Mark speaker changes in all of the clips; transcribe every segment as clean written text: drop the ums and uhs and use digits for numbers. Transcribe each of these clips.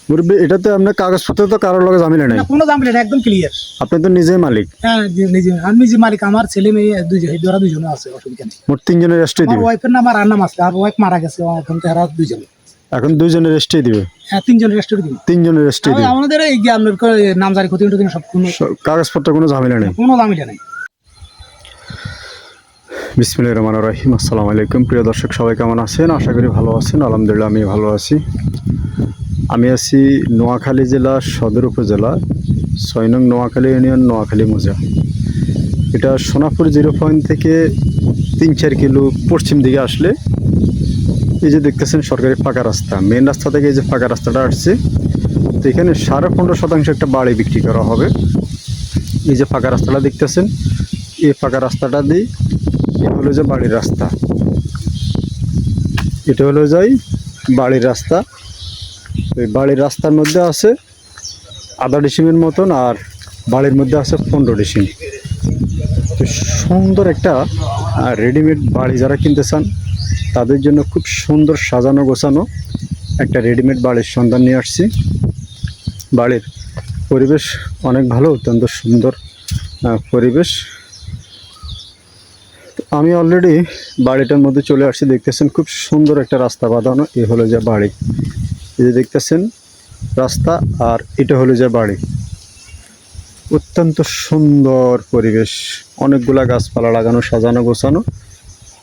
Speaker 1: মুরব্বী, এটাতে আপনার কাগজপত্র তো কারোর লগে ঝামেলা নাই?
Speaker 2: না, কোনো ঝামেলা নেই, একদম ক্লিয়ার।
Speaker 1: আপনি তো নিজেই মালিক?
Speaker 2: হ্যাঁ, নিজে আমি নিজে মালিক, আমার ছেলে মেয়ে দুইজনে আছে, অসুবিধা নেই।
Speaker 1: মোট তিনজনের রেস্টই
Speaker 2: আমার
Speaker 1: দিবে?
Speaker 2: ওয়াইফের নাম আর নাম আছে, আর ওয়াইফ মারা গেছে, এখন তো এরা দুইজনে।
Speaker 1: এখন দুইজনের রেস্টই দিবে?
Speaker 2: হ্যাঁ, তিনজনের রেস্টুরি দিন।
Speaker 1: তিনজনের রেস্টই দিবে?
Speaker 2: আমাদের এই আপনার নামজারি ক্ষতি সব
Speaker 1: কাগজপত্র কোনো ঝামেলা নেই?
Speaker 2: কোনো ঝামেলা নেই।
Speaker 1: বিসমিল্লাহির রহমানির রহিম। আসসালামু আলাইকুম প্রিয় দর্শক, সবাই কেমন আছেন? আশা করি ভালো আছেন। আলহামদুলিল্লাহ আমি ভালো আছি। আমি আছি নোয়াখালী জেলা সদর উপজেলা ৬ নং নোয়াখালী ইউনিয়ন, নোয়াখালী মৌজা। এটা সোনাপুর 0 পয়েন্ট থেকে ৩-৪ কিলো পশ্চিম দিকে আসলে এই যে দেখতেছেন সরকারি ফাঁকা রাস্তা, মেন রাস্তা থেকে এই যে ফাঁকা রাস্তাটা আসছে, তো এখানে 15.5% একটা বাড়ি বিক্রি করা হবে। এই যে ফাঁকা রাস্তাটা দেখতেছেন, এই ফাঁকা রাস্তাটা দিয়ে এটা হলো যে বাড়ির রাস্তা, এটা হলো যাই বাড়ির রাস্তা। এই বাড়ির রাস্তার মধ্যে আছে 1/2 ডিসিমের মতন, আর বাড়ির মধ্যে আছে 15 ডিসিম। তো সুন্দর একটা রেডিমেড বাড়ি যারা কিনতে চান তাদের জন্য খুব সুন্দর সাজানো গোছানো একটা রেডিমেড বাড়ির সন্ধান নিয়ে আসছি। বাড়ির পরিবেশ অনেক ভালো, অত্যন্ত সুন্দর পরিবেশ। আমি অলরেডি বাড়িটার মধ্যে চলে আসছি, দেখতেছেন খুব সুন্দর একটা রাস্তা বাঁধানো। এ হলো যে বাড়ি, এই যে দেখতেছেন রাস্তা, আর এটা হলো যে বাড়ি। অত্যন্ত সুন্দর পরিবেশ, অনেকগুলা গাছপালা লাগানো, সাজানো গোছানো।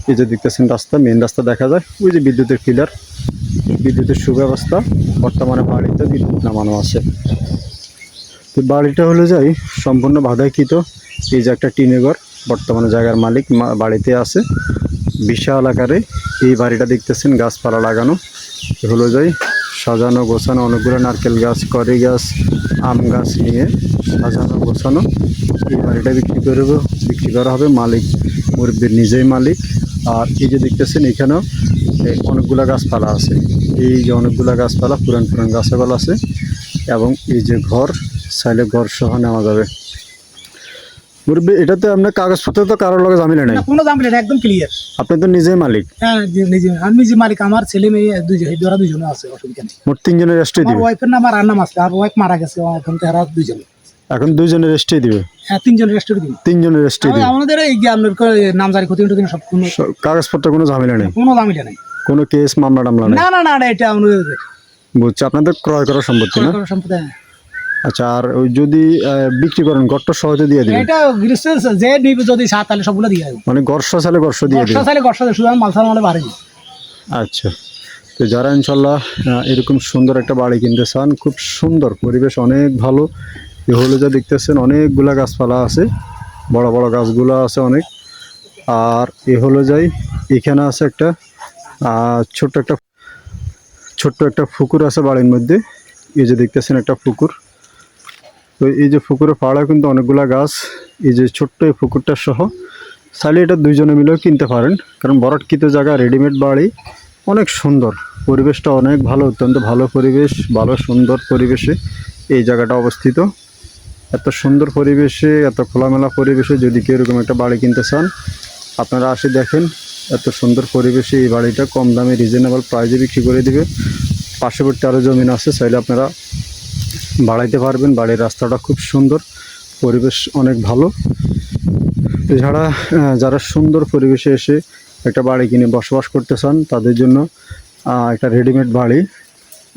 Speaker 1: এই যে দেখতেছেন রাস্তা, মেন রাস্তা দেখা যায়, ওই যে বিদ্যুতের পিলার, বিদ্যুতের সুব্যবস্থা। বর্তমানে বাড়িতে বিদ্যুৎ নামানো আছে। তো বাড়িটা হলো যাই সম্পূর্ণ বাধাকৃত। এই যে একটা টিনের ঘর, বর্তমানে জায়গার মালিক বাড়িতে আছে। বিশাল আকারে এই বাড়িটা দেখতেছেন, গাছপালা লাগানো। হলো যাই সাজানো গোছানো, অনেকগুলো নারকেল গাছ, কড়ি গাছ, আম গাছ নিয়ে সাজানো গোছানো। এই বাড়িটা বিক্রি করা হবে। মালিক মুরব্বির নিজেই মালিক। আর এই যে দেখতেছেন এখানেও অনেকগুলো গাছপালা আছে, এই যে অনেকগুলো গাছপালা, পুরান পুরান গাছপালা আছে। এবং এই যে ঘর, চাইলে ঘর সহ নেওয়া যাবে। মুরব্বী, এটাতে আপনার কাগজপত্র তো কারোর লগে ঝামেলা নাই?
Speaker 2: কোনো ঝামেলা নেই, একদম ক্লিয়ার।
Speaker 1: আপনি তো নিজেই মালিক?
Speaker 2: হ্যাঁ, আমি নিজে মালিক, আমার ছেলে মেয়ে দুইজনে আছে, অসুবিধা নেই।
Speaker 1: মোট তিনজনের রেস্টই
Speaker 2: আমার
Speaker 1: দিবে?
Speaker 2: ওয়াইফের নাম আর নাম আছে, আর ওয়াইফ মারা গেছে, এখন তো এরা দুইজনে।
Speaker 1: এখন দুইজনের রেস্টই দিবে?
Speaker 2: হ্যাঁ, তিনজনের রেস্টুরি দিন।
Speaker 1: তিনজনের রেস্টই দিবে?
Speaker 2: আমাদের এই আপনার নামজারি ক্ষতি সব
Speaker 1: কাগজপত্র কোনো ঝামেলা নেই?
Speaker 2: কোনো ঝামেলা নেই।
Speaker 1: কোনো কেস মামলা টামলা নেই?
Speaker 2: না না না, এটা আমাদের
Speaker 1: বুঝছি, আপনাদের ক্রয় করা সম্পত্তি না?
Speaker 2: সম্পত্তি।
Speaker 1: আচ্ছা, আর ওই যদি বিক্রি করেন গর্ত সহজে দিয়ে দিবেন?
Speaker 2: এটা গৃহস্থ যে নিবে যদি সাত, তাহলে সবগুলো দিয়ে দেবো।
Speaker 1: মানে গর্ষ চাইলে গর্ষ দিয়ে দিবেন?
Speaker 2: চাইলে গর্ষ শুধু মালসাল মানে বাড়ি।
Speaker 1: আচ্ছা, তো যারা ইনশাল্লাহ এরকম সুন্দর একটা বাড়ি কিনতে চান, খুব সুন্দর পরিবেশ, অনেক ভালো। এ হলো যা দেখতেছেন অনেকগুলা গাছপালা আছে, বড় বড় গাছগুলো আছে অনেক। আর এ হলো যাই এখানে আছে একটা ছোট্ট একটা পুকুর আছে বাড়ির মধ্যে। এই যে দেখতেছেন একটা পুকুর, তো এই যে পুকুরের পাড়ে কিন্তু অনেকগুলা গাছ। এই যে ছোট্ট এই পুকুরটা সহ চাইলে এটা দুইজনে মিলেও কিনতে পারেন, কারণ বরাটকৃত জায়গা, রেডিমেড বাড়ি, অনেক সুন্দর পরিবেশটা, অনেক ভালো, অত্যন্ত ভালো পরিবেশ, ভালো সুন্দর পরিবেশে এই জায়গাটা অবস্থিত। এত সুন্দর পরিবেশে, এত খোলামেলা পরিবেশে যদি কেউ এরকম একটা বাড়ি কিনতে চান, আপনারা আসে দেখেন। এত সুন্দর পরিবেশে এই বাড়িটা কম দামে রিজনেবল প্রাইসে বিক্রি করে দিবে। পার্শ্ববর্তী আরও জমিন আছে, চাইলে আপনারা বাড়াইতে পারবেন। বাড়ির রাস্তাটা খুব সুন্দর, পরিবেশ অনেক ভালো। এছাড়া যারা সুন্দর পরিবেশে এসে একটা বাড়ি কিনে বসবাস করতে চান, তাদের জন্য একটা রেডিমেড বাড়ি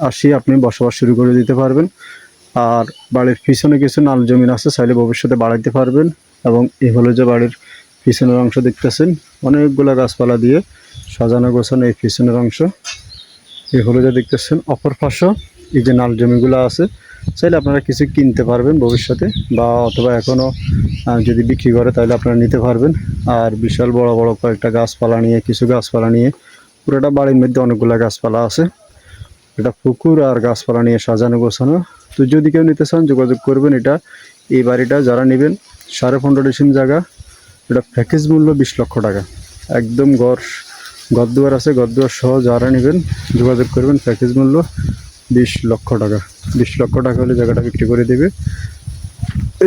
Speaker 1: আসি আপনি বসবাস শুরু করে দিতে পারবেন। আর বাড়ির পিছনে কিছু নাল জমিন আছে, চাইলে ভবিষ্যতে বাড়াইতে পারবেন। এবং এই হলো যে বাড়ির পিছনের অংশ দেখতেছেন, অনেকগুলো গাছপালা দিয়ে সাজানো গোছানো এই পিছনের অংশ। এই হলো যে দেখতেছেন অপর পাশে এই যে নাল জমিগুলো আছে, চাইলে আপনারা কিছু কিনতে পারবেন ভবিষ্যতে, বা অথবা এখনও যদি বিক্রি করে তাহলে আপনারা নিতে পারবেন। আর বিশাল বড় বড় কয়েকটা গাছপালা নিয়ে, কিছু গাছপালা নিয়ে পুরোটা বাড়ির মধ্যে অনেকগুলো গাছপালা আছে। এটা পুকুর আর গাছপালা নিয়ে সাজানো গোছানো। তো যদি কেউ নিতে চান যোগাযোগ করবেন। এই বাড়িটা যারা নেবেন 15.5 ডিসিম জায়গা, এটা প্যাকেজ মূল্য 20 লক্ষ টাকা। একদম ঘরদুয়ার আছে, ঘরদুয়ার সহ যারা নেবেন যোগাযোগ করবেন। প্যাকেজ মূল্য 20 লক্ষ টাকা। 20 লক্ষ টাকা হলে জায়গাটা বিক্রি করে দেবে,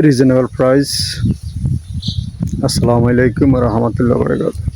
Speaker 1: রিজনেবল প্রাইস। আসসালামু আলাইকুম ওয়া রাহমাতুল্লাহি ওয়া বারাকাতুহু।